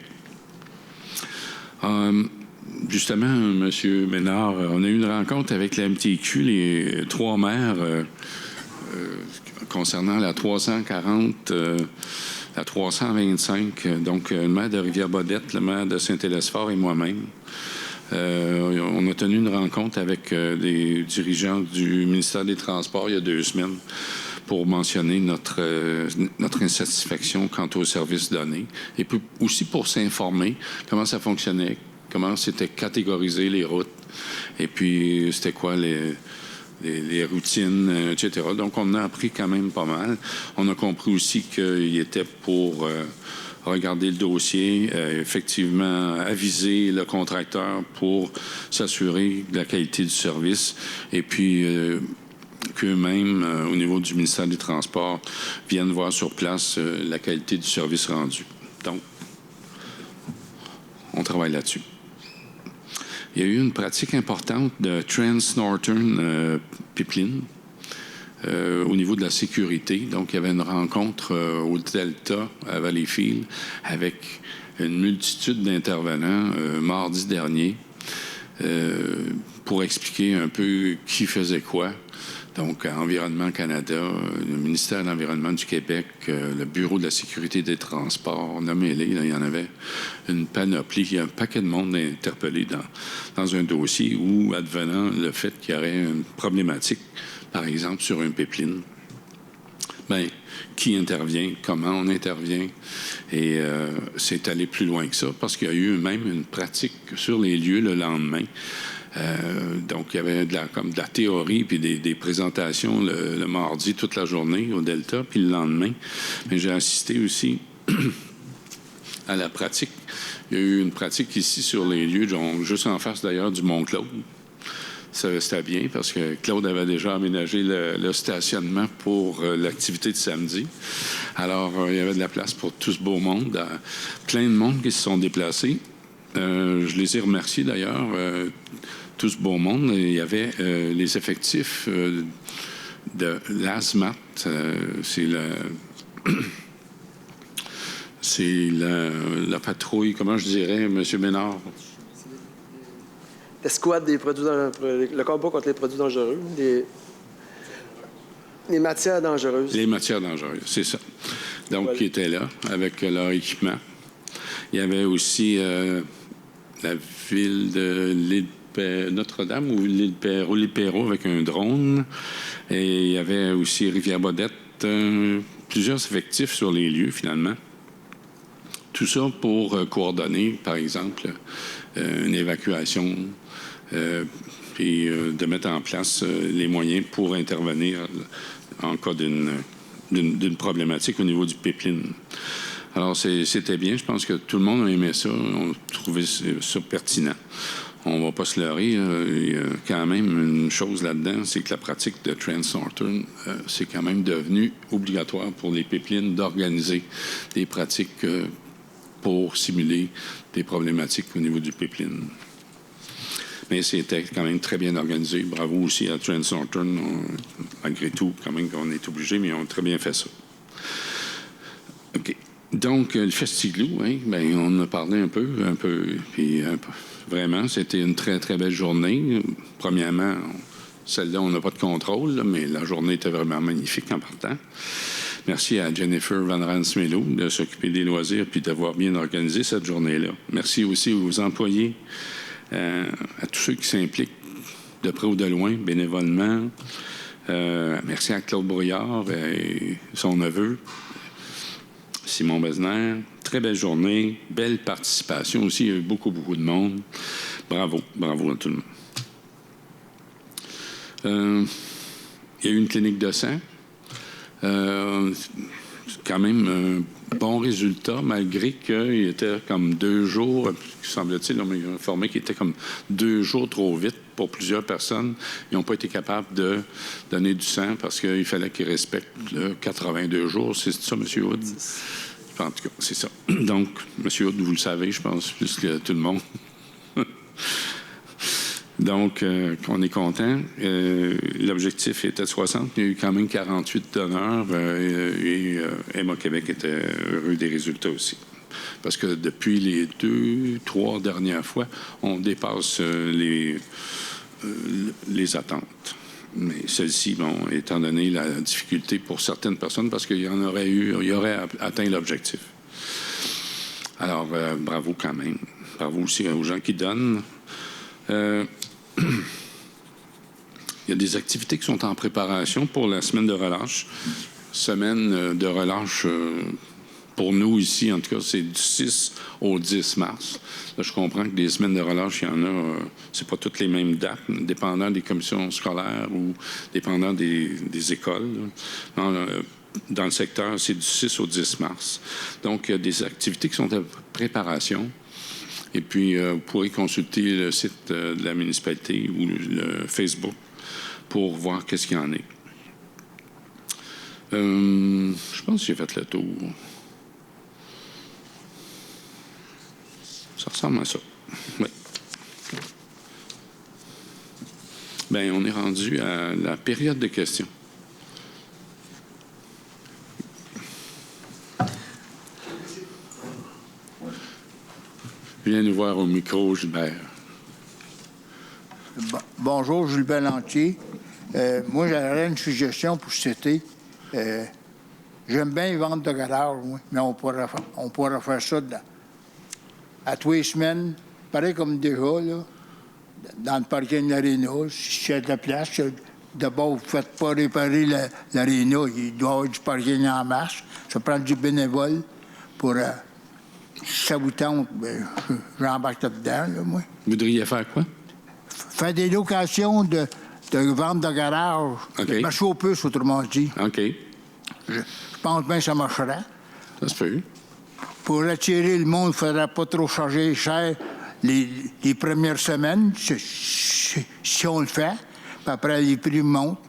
Justement, M. Ménard, on a eu une rencontre avec la MTQ, les 3 maires, concernant la 340, la 325, donc le maire de Rivière-Baudette, le maire de Saint-Hélesphore et moi-même. On a tenu une rencontre avec des dirigeants du ministère des Transports il y a 2 semaines pour mentionner notre insatisfaction quant aux services donnés et puis aussi pour s'informer comment ça fonctionnait, comment c'était catégorisé les routes et puis c'était quoi les routines, etc. Donc, on a appris quand même pas mal. On a compris aussi qu'il était pour regarder le dossier, effectivement aviser le contracteur pour s'assurer de la qualité du service et puis qu'eux-mêmes, au niveau du ministère des Transports, viennent voir sur place la qualité du service rendu. Donc, on travaille là-dessus. Il y a eu une pratique importante de Trans-Northern Pipeline au niveau de la sécurité. Donc, il y avait une rencontre au Delta, à Valleyfield, avec une multitude d'intervenants mardi dernier pour expliquer un peu qui faisait quoi. Donc, Environnement Canada, le ministère de l'Environnement du Québec, le Bureau de la sécurité des transports, nommez-les, il y en avait une panoplie. Il y a un paquet de monde interpellé dans un dossier où, advenant le fait qu'il y aurait une problématique, par exemple, sur un pipeline, bien, qui intervient, comment on intervient, et c'est allé plus loin que ça, parce qu'il y a eu même une pratique sur les lieux le lendemain. Donc, il y avait de la théorie puis des présentations le mardi toute la journée au Delta, puis le lendemain. Mais j'ai assisté aussi à la pratique. Il y a eu une pratique ici sur les lieux, juste en face d'ailleurs du Mont-Claude. C'était bien parce que Claude avait déjà aménagé le stationnement pour l'activité de samedi. Alors, il y avait de la place pour tout ce beau monde. Plein de monde qui se sont déplacés. Je les ai remerciés d'ailleurs. Tout ce beau monde. Il y avait les effectifs de l'ASMAT. C'est la patrouille, comment je dirais, M. Ménard? L'escouade des produits le combat contre les produits dangereux, les matières dangereuses. Les matières dangereuses, c'est ça. Donc, voilà. Qui étaient là avec leur équipement. Il y avait aussi la ville de l'île Notre-Dame ou l'île Perrault avec un drone. Et il y avait aussi Rivière-Baudette, plusieurs effectifs sur les lieux, finalement. Tout ça pour coordonner, par exemple, une évacuation, puis de mettre en place les moyens pour intervenir en cas d'une problématique au niveau du pipeline. Alors, c'était bien. Je pense que tout le monde a aimé ça. On trouvait ça pertinent. On ne va pas se leurrer. Il y a quand même une chose là-dedans, c'est que la pratique de Trans Norton, c'est quand même devenu obligatoire pour les pipelines d'organiser des pratiques pour simuler des problématiques au niveau du pipeline. Mais c'était quand même très bien organisé. Bravo aussi à Trans Norton. Malgré tout, quand même, on est obligé, mais ils ont très bien fait ça. OK. Donc, le Festiglou, hein, bien, on en a parlé un peu, puis vraiment, c'était une très, très belle journée. Premièrement, celle-là, on n'a pas de contrôle, là, mais la journée était vraiment magnifique en partant. Merci à Jennifer Van Rans-Melo de s'occuper des loisirs puis d'avoir bien organisé cette journée-là. Merci aussi aux employés, à tous ceux qui s'impliquent de près ou de loin, bénévolement. Merci à Claude Brouillard et son neveu, Simon Besner. Très belle journée, belle participation aussi. Il y a eu beaucoup, beaucoup de monde. Bravo à tout le monde. Il y a eu une clinique de sang. Quand même un bon résultat, malgré qu'il était comme 2 jours, semble-t-il, on m'a informé qu'il était comme 2 jours trop vite pour plusieurs personnes. Ils n'ont pas été capables de donner du sang parce qu'il fallait qu'ils respectent le 82 jours. C'est ça, M. Hood? En tout cas, c'est ça. Donc, M. Hood, vous le savez, je pense, plus que tout le monde. Donc, on est content. L'objectif était 60. Il y a eu quand même 48 donneurs et Emma Québec était heureux des résultats aussi. Parce que depuis les 2-3 dernières fois, on dépasse les attentes. Mais celle-ci, bon, étant donné la difficulté pour certaines personnes, parce qu'il y aurait atteint l'objectif. Alors, bravo quand même. Bravo aussi aux gens qui donnent. Il y a des activités qui sont en préparation pour la semaine de relâche. Semaine de relâche, pour nous ici, en tout cas, c'est du 6 au 10 mars. Là, je comprends que des semaines de relâche, il y en a, c'est pas toutes les mêmes dates, dépendant des commissions scolaires ou dépendant des écoles. Dans le secteur, c'est du 6 au 10 mars. Donc, il y a des activités qui sont en préparation. Et puis, vous pourrez consulter le site de la municipalité ou le Facebook pour voir qu'est-ce qu'il y en est. Je pense que j'ai fait le tour. Ça ressemble à ça. Oui. Bien, on est rendu à la période de questions. Viens nous voir au micro, Gilbert. Bonjour, Gilbert Lantier. Moi, j'aurais une suggestion pour cet été. J'aime bien les ventes de garage, moi, mais on pourrait faire ça à tous les semaines, pareil comme déjà, là, dans le parking de l'aréna. Si il y a de la place, d'abord, vous ne faites pas réparer l'aréna. Il doit y avoir du parking en masse. Ça prend du bénévole pour... si ça vous tente, ben, j'embarque là-dedans, là, moi. Vous voudriez faire quoi? Faire des locations de vente de garage. OK. Marcher aux puces, autrement dit. OK. Je pense bien que ça marcherait. Ça se peut. Pour attirer le monde, il ne faudrait pas trop charger cher les premières semaines, si on le fait. Puis après, les prix montent.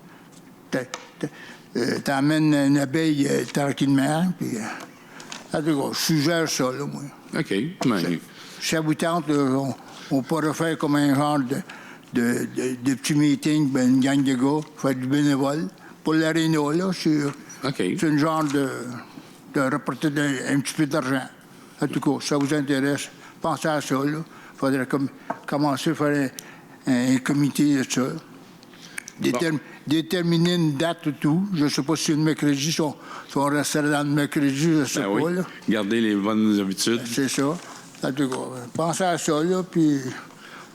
T'emmènes une abeille tranquillement. Puis, en tout cas, je suggère ça, là, moi. OK. Mais... Si ça vous tente, on pourrait faire comme un genre de petit meeting, ben, une gang de gars, faire du bénévole. Pour l'aréna, là, c'est une genre de rapporter un petit peu d'argent. En tout cas, si ça vous intéresse, pensez à ça, là. Il faudrait commencer à faire un comité de ça. Déterminer une date ou tout. Je ne sais pas si le mercredi, si on resterait dans le mercredi, je ne sais pas. Oui. Là. Garder les bonnes habitudes. C'est ça. En tout cas, pensez à ça, là, puis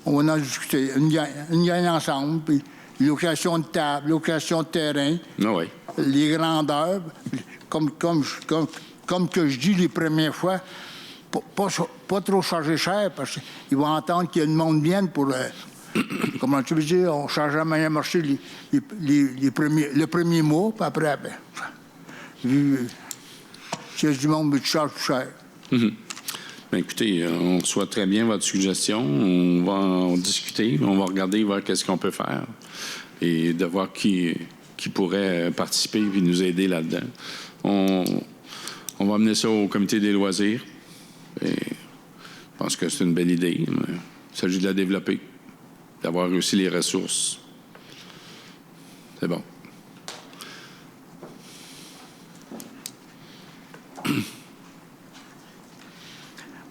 on va en discuter. Une gang ensemble, puis location de table, location de terrain, les grandeurs, comme que je dis les premières fois, pas trop charger cher, parce qu'ils vont entendre qu'il y a une monde bien pour... comment tu veux dire, on charge à moyen marché le premier mois, puis après, ben, s'il y a du monde qui charge plus cher. Ben, écoutez, on reçoit très bien votre suggestion. On va en discuter. On va regarder, voir qu'est-ce qu'on peut faire et de voir qui pourrait participer et nous aider là-dedans. On va amener ça au comité des loisirs. Et je pense que c'est une belle idée. Mais il s'agit de la développer, d'avoir aussi les ressources. C'est bon.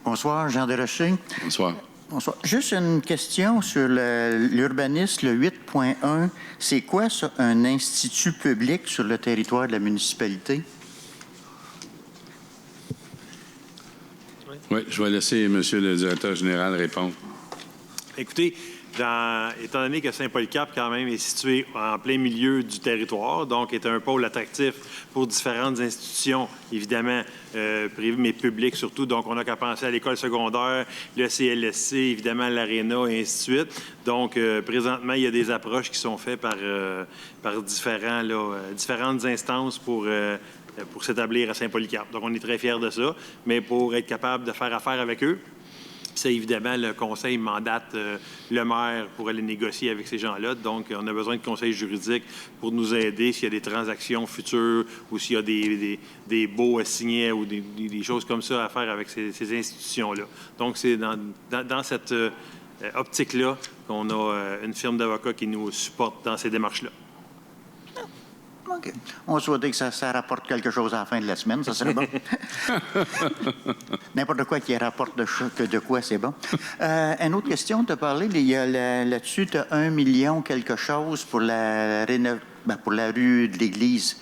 Bonsoir, Jean Desrochers. Bonsoir. Bonsoir. Juste une question sur l'urbanisme, le 8.1. C'est quoi ça, un institut public sur le territoire de la municipalité? Oui, je vais laisser M. le directeur général répondre. Écoutez, étant donné que Saint-Polycarpe, quand même, est situé en plein milieu du territoire, donc est un pôle attractif pour différentes institutions, évidemment privées, mais publiques surtout. Donc, on n'a qu'à penser à l'école secondaire, le CLSC, évidemment l'Aréna, et ainsi de suite. Donc, présentement, il y a des approches qui sont faites par différentes instances pour s'établir à Saint-Polycarpe. Donc, on est très fiers de ça, mais pour être capable de faire affaire avec eux, c'est évidemment le conseil mandate le maire pour aller négocier avec ces gens-là. Donc, on a besoin de conseils juridiques pour nous aider s'il y a des transactions futures ou s'il y a des baux à signer ou des choses comme ça à faire avec ces institutions-là. Donc, c'est dans cette optique-là qu'on a une firme d'avocats qui nous supporte dans ces démarches-là. OK. On souhaitait que ça rapporte quelque chose à la fin de la semaine, ça serait bon. N'importe quoi qui rapporte de quoi, c'est bon. Une autre question, tu as parlé, là-dessus, tu as 1 million quelque chose pour pour la rue de l'Église.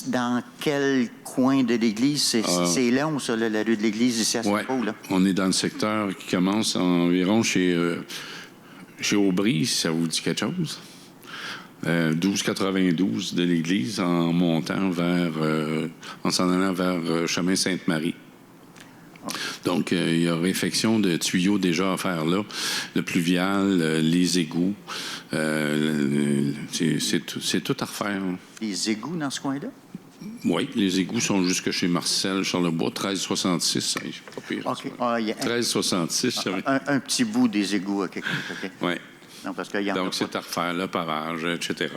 Dans quel coin de l'Église? C'est long, ça, la rue de l'Église, ici à Saint-Paul? Oui, on est dans le secteur qui commence environ chez Aubry, si ça vous dit quelque chose. 1292 de l'église en montant en s'en allant vers chemin Sainte-Marie. Donc, il y a réfection de tuyaux déjà à faire là. Le pluvial, les égouts, c'est tout à refaire. Les égouts dans ce coin-là? Oui, les égouts sont jusque chez Marcel, Charlebois, 1366. C'est pas pire. OK. 1366. Un petit bout des égouts, OK. Oui. Non, parce qu'il y en Donc, a c'est à refaire, le pavage, etc.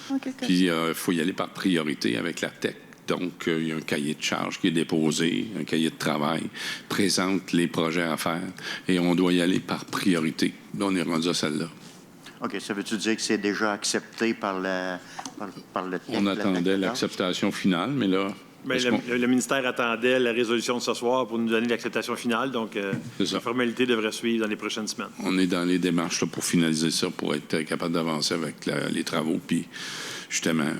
OK. Puis, il faut y aller par priorité avec la TEC. Donc, il y a un cahier de charge qui est déposé, un cahier de travail, présente les projets à faire, et on doit y aller par priorité. Là, on est rendu à celle-là. OK. Ça veut-tu dire que c'est déjà accepté par le TEC? On attendait l'acceptation finale, mais là... Bien, le ministère attendait la résolution de ce soir pour nous donner l'acceptation finale. Donc, la formalité devrait suivre dans les prochaines semaines. On est dans les démarches là, pour finaliser ça, pour être capable d'avancer avec les travaux, puis justement,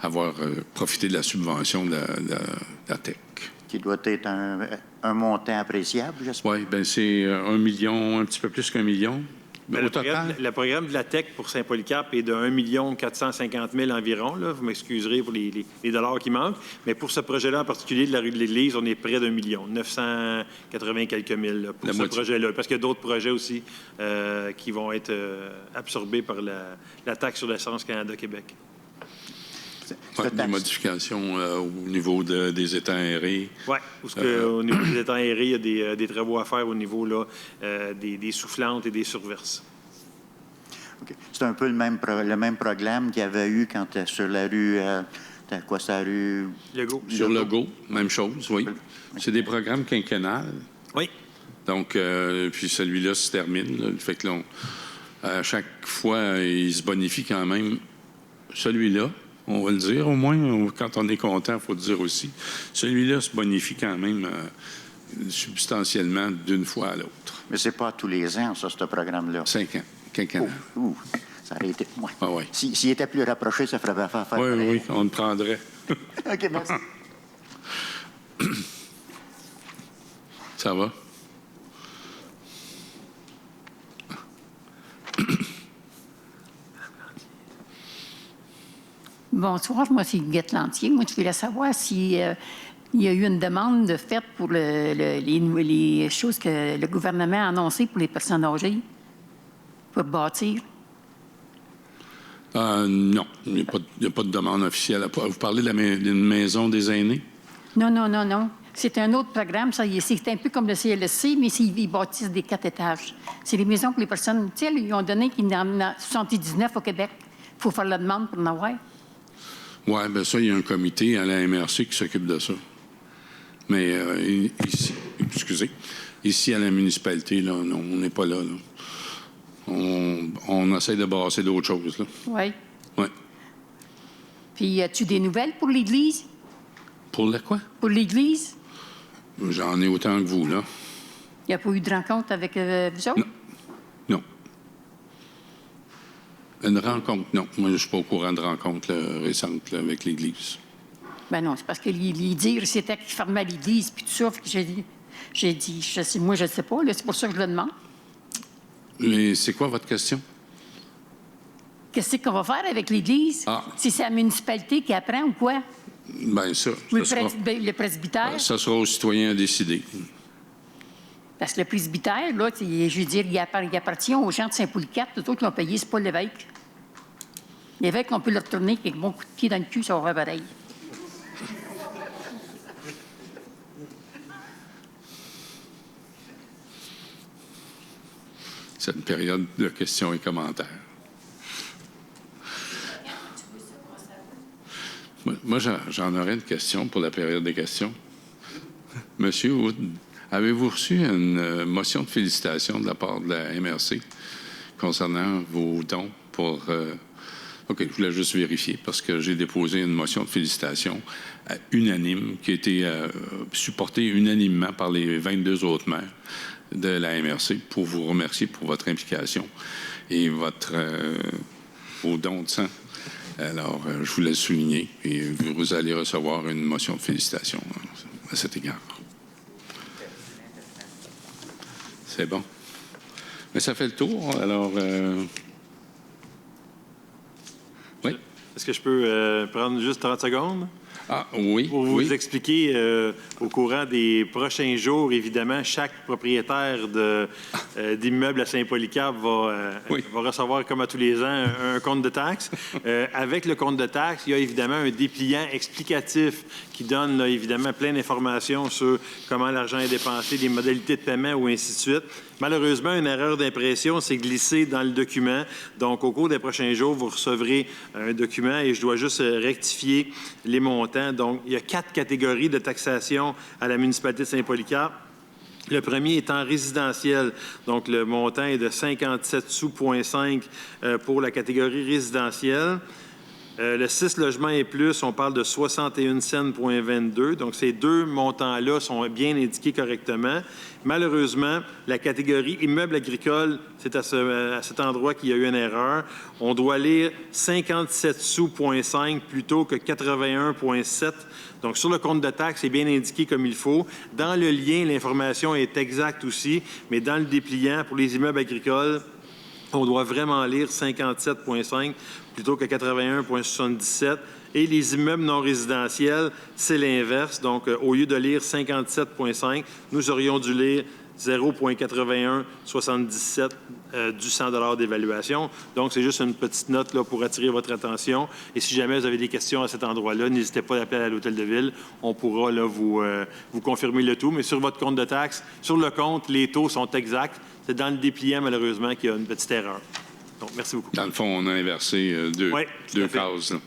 avoir profité de la subvention de la TEC. Qui doit être un montant appréciable, j'espère? Oui, bien, c'est 1 million, un petit peu plus qu'1 million. Bien, le programme de la TEC pour Saint-Polycarpe est de 1 450 000 environ. Là. Vous m'excuserez pour les dollars qui manquent. Mais pour ce projet-là en particulier de la rue de l'Église, on est près d'1 million, 980 quelques mille là, pour ce projet-là. Parce qu'il y a d'autres projets aussi qui vont être absorbés par la taxe sur l'essence Canada-Québec. Ouais, des modifications au niveau des étangs aérés. Oui, parce qu'au niveau des étangs aérés, il y a des travaux à faire au niveau là, des soufflantes et des surverses. Okay. C'est un peu le même programme qu'il y avait eu quand sur la rue... quoi, c'est la rue... Legault. Sur Legault, même chose, oui. C'est des programmes quinquennales. Oui. Donc, puis celui-là se termine. Là, le fait que là, à chaque fois, il se bonifie quand même. Celui-là, on va le dire au moins, quand on est content, il faut le dire aussi. Celui-là se bonifie quand même substantiellement d'une fois à l'autre. Mais c'est pas tous les ans, ça, ce programme-là. 5 ans, quinquennal. Ça aurait été... Ouais. Ah, ouais. S'il était plus rapproché, ça ferait faire. Oui, on le prendrait. OK, merci. Ça va? Bonsoir, moi c'est Guette Lantier. Moi, je voulais savoir si il y a eu une demande faite pour les choses que le gouvernement a annoncées pour les personnes âgées, pour bâtir. Non, il n'y a pas de demande officielle. Vous parlez d'une maison des aînés? Non, non, non, non. C'est un autre programme. C'est un peu comme le CLSC, mais ils bâtissent des 4 étages. C'est les maisons pour les personnes. Tu sais, ils ont donné qu'il y en a 79 au Québec. Il faut faire la demande pour en avoir. Oui, bien ça, il y a un comité à la MRC qui s'occupe de ça. Mais ici, excusez, ici à la municipalité, là, non, on n'est pas là. On essaie de brasser d'autres choses. Oui. Oui. Puis, as-tu des nouvelles pour l'Église? Pour la quoi? Pour l'Église? J'en ai autant que vous, là. Il n'y a pas eu de rencontre avec vous autres? Non. Non. Une rencontre, non. Moi, je ne suis pas au courant de rencontre récente là, avec l'Église. Ben non, c'est parce que les dire c'était qu'ils fermaient l'Église, puis tout ça. J'ai dit, moi, je ne sais pas, là, c'est pour ça que je le demande. Mais c'est quoi votre question? Qu'est-ce qu'on va faire avec l'Église? Ah. Si c'est la municipalité qui apprend ou quoi? Bien, ça. Ou le presbytère? Ça sera aux citoyens à décider. Parce que le presbytère, là, je veux dire, il appartient aux gens de Saint-Polycarpe. Tous autres qui ont payé, c'est pas l'évêque. L'évêque, on peut le retourner avec un bon coup de pied dans le cul, ça va faire pareil. C'est une période de questions et commentaires. Moi, j'en aurais une question pour la période des questions. Monsieur Wood, avez-vous reçu une motion de félicitations de la part de la MRC concernant vos dons pour... OK, je voulais juste vérifier parce que j'ai déposé une motion de félicitations unanime qui a été supportée unanimement par les 22 autres maires de la MRC pour vous remercier pour votre implication et vos dons de sang. Alors, je voulais le souligner et vous allez recevoir une motion de félicitations à cet égard. C'est bon. Mais ça fait le tour, alors... Oui? Est-ce que je peux prendre juste 30 secondes? Ah, oui. Pour vous oui. expliquer, au courant des prochains jours, évidemment, chaque propriétaire d'immeuble à Saint-Polycarpe va recevoir, comme à tous les ans, un compte de taxes. Avec le compte de taxes, il y a évidemment un dépliant explicatif qui donne, là, évidemment, plein d'informations sur comment l'argent est dépensé, les modalités de paiement ou ainsi de suite. Malheureusement, une erreur d'impression s'est glissée dans le document. Donc, au cours des prochains jours, vous recevrez un document et je dois juste rectifier les montants. Donc, il y a 4 catégories de taxation à la municipalité de Saint-Polycarpe. Le premier étant résidentiel. Donc, le montant est de 57 sous,5 pour la catégorie résidentielle. Le 6 logements et plus, on parle de 61 cents,22. Donc, ces deux montants-là sont bien indiqués correctement. Malheureusement, la catégorie immeuble agricole, c'est à cet endroit qu'il y a eu une erreur. On doit lire 57 sous,5 plutôt que 81,7. Donc, sur le compte de taxe, c'est bien indiqué comme il faut. Dans le lien, l'information est exacte aussi, mais dans le dépliant, pour les immeubles agricoles, on doit vraiment lire 57,5 plutôt que 81,77. Et les immeubles non résidentiels, c'est l'inverse. Donc, au lieu de lire 57,5, nous aurions dû lire 0,8177 du 100 d'évaluation. Donc, c'est juste une petite note là, pour attirer votre attention. Et si jamais vous avez des questions à cet endroit-là, n'hésitez pas à appeler à l'Hôtel de Ville. On pourra là, vous confirmer le tout. Mais sur votre compte de taxe, sur le compte, les taux sont exacts. C'est dans le dépliant, malheureusement, qu'il y a une petite erreur. Donc, merci beaucoup. Dans le fond, on a inversé deux cases. Là.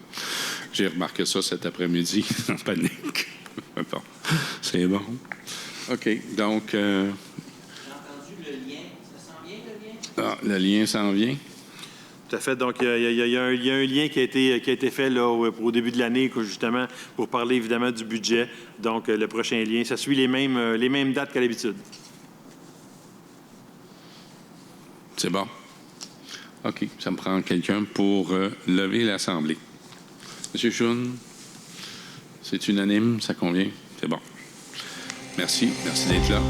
J'ai remarqué ça cet après-midi en panique. Bon, c'est bon. OK. Donc... J'ai entendu le lien. Ça s'en vient, le lien? Ah, le lien s'en vient? Tout à fait. Donc, il y a un lien qui a été fait là, au début de l'année, justement, pour parler évidemment du budget. Donc, le prochain lien, ça suit les mêmes dates qu'à l'habitude. C'est bon. OK. Ça me prend quelqu'un pour lever l'Assemblée. Monsieur Choun, c'est unanime, ça convient? C'est bon. Merci. Merci d'être là.